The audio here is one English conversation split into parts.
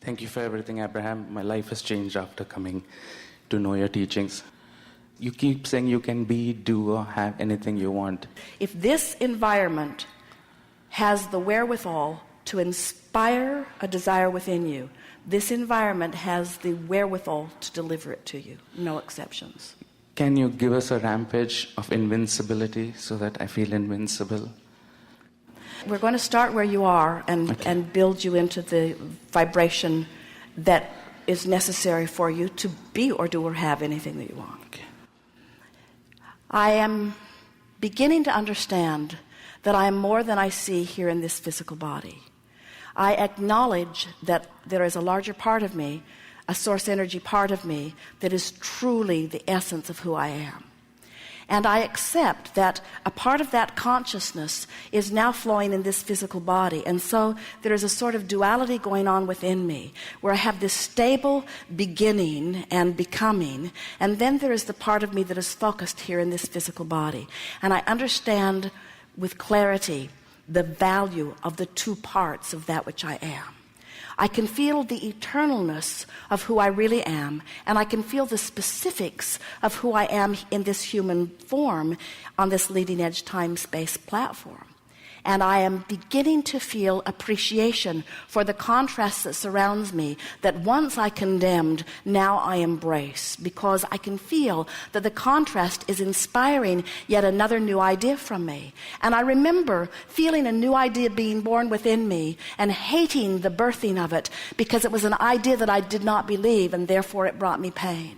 Thank you for everything, Abraham. My life has changed after coming to know your teachings. You keep saying you can be, do, or have anything you want. If this environment has the wherewithal to inspire a desire within you, this environment has the wherewithal to deliver it to you. No exceptions. Can you give us a rampage of invincibility so that I feel invincible? We're going to start where you are and build you into the vibration that is necessary for you to be or do or have anything that you want. Okay. I am beginning to understand that I am more than I see here in this physical body. I acknowledge that there is a larger part of me, a source energy part of me, that is truly the essence of who I am. And I accept that a part of that consciousness is now flowing in this physical body. And so there is a sort of duality going on within me, where I have this stable beginning and becoming, and then there is the part of me that is focused here in this physical body. And I understand with clarity the value of the two parts of that which I am. I can feel the eternalness of who I really am, and I can feel the specifics of who I am in this human form on this leading edge time-space platform. And I am beginning to feel appreciation for the contrast that surrounds me, that once I condemned, now I embrace, because I can feel that the contrast is inspiring yet another new idea from me. And I remember feeling a new idea being born within me and hating the birthing of it, because it was an idea that I did not believe, and therefore it brought me pain.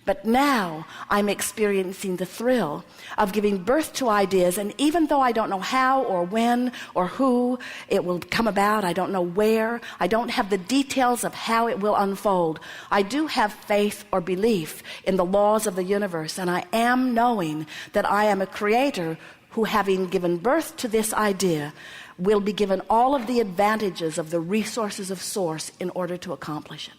But now I'm experiencing the thrill of giving birth to ideas, and even though I don't know how or when or who it will come about, I don't know where, I don't have the details of how it will unfold, I do have faith or belief in the laws of the universe, and I am knowing that I am a creator who, having given birth to this idea, will be given all of the advantages of the resources of source in order to accomplish it.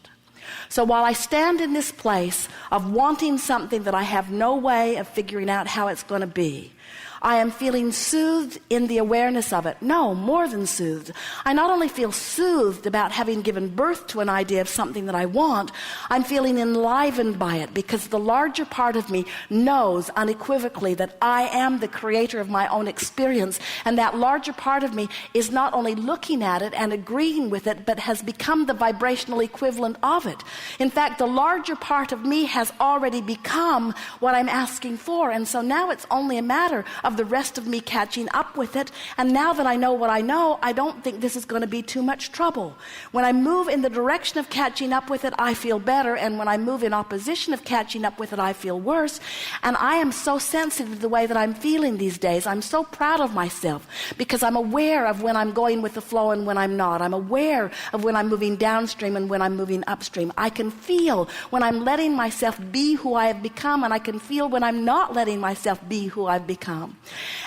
So while I stand in this place of wanting something that I have no way of figuring out how it's going to be, I am feeling soothed in the awareness of it. No, more than soothed. I not only feel soothed about having given birth to an idea of something that I want, I'm feeling enlivened by it, because the larger part of me knows unequivocally that I am the creator of my own experience, and that larger part of me is not only looking at it and agreeing with it, but has become the vibrational equivalent of it. In fact, the larger part of me has already become what I'm asking for, and so now it's only a matter of the rest of me catching up with it. And now that I know what I know, I don't think this is going to be too much trouble. When I move in the direction of catching up with it, I feel better, and when I move in opposition of catching up with it, I feel worse. And I am so sensitive to the way that I'm feeling these days. I'm so proud of myself, because I'm aware of when I'm going with the flow and when I'm not. I'm aware of when I'm moving downstream and when I'm moving upstream. I can feel when I'm letting myself be who I have become, and I can feel when I'm not letting myself be who I've become.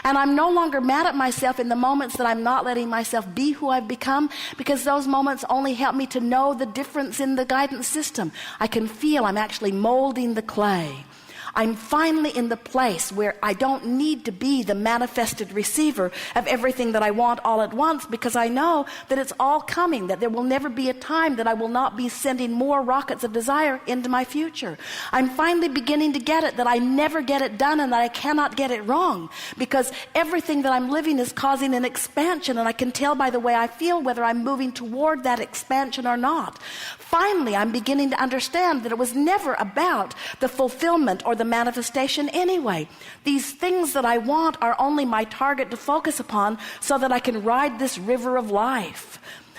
And I'm no longer mad at myself in the moments that I'm not letting myself be who I've become, because those moments only help me to know the difference in the guidance system. I can feel I'm actually molding the clay. I'm finally in the place where I don't need to be the manifested receiver of everything that I want all at once, because I know that it's all coming, that there will never be a time that I will not be sending more rockets of desire into my future. I'm finally beginning to get it, that I never get it done and that I cannot get it wrong, because everything that I'm living is causing an expansion, and I can tell by the way I feel whether I'm moving toward that expansion or not. Finally, I'm beginning to understand that it was never about the fulfillment or the manifestation anyway. These things that I want are only my target to focus upon so that I can ride this river of life.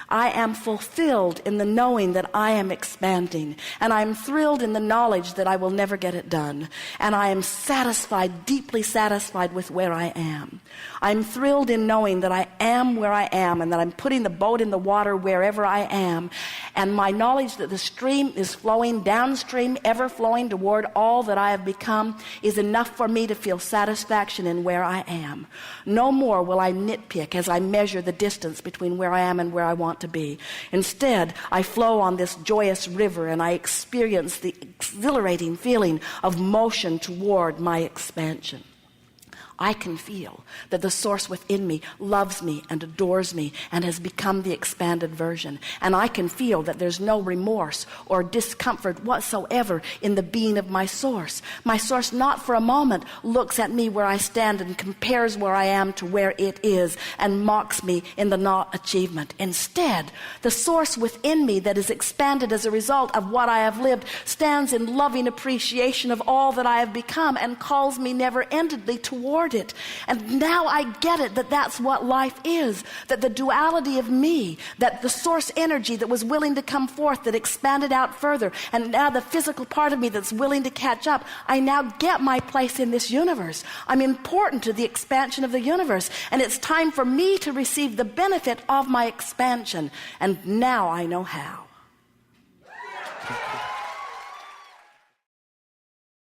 I am fulfilled in the knowing that I am expanding, and I am thrilled in the knowledge that I will never get it done, and I am satisfied, deeply satisfied with where I am. I'm thrilled in knowing that I am where I am, and that I'm putting the boat in the water wherever I am, and my knowledge that the stream is flowing downstream, ever flowing toward all that I have become, is enough for me to feel satisfaction in where I am. No more will I nitpick as I measure the distance between where I am and where I want to be. Instead, I flow on this joyous river, and I experience the exhilarating feeling of motion toward my expansion. I can feel that the source within me loves me and adores me and has become the expanded version. And I can feel that there's no remorse or discomfort whatsoever in the being of my source. My source not for a moment looks at me where I stand and compares where I am to where it is and mocks me in the not achievement. Instead, the source within me that is expanded as a result of what I have lived stands in loving appreciation of all that I have become and calls me never-endedly toward it. And now I get it, that that's what life is, that the duality of me, that the source energy that was willing to come forth, that expanded out further, and now the physical part of me that's willing to catch up, I now get my place in this universe. I'm important to the expansion of the universe, and it's time for me to receive the benefit of my expansion. And now I know how.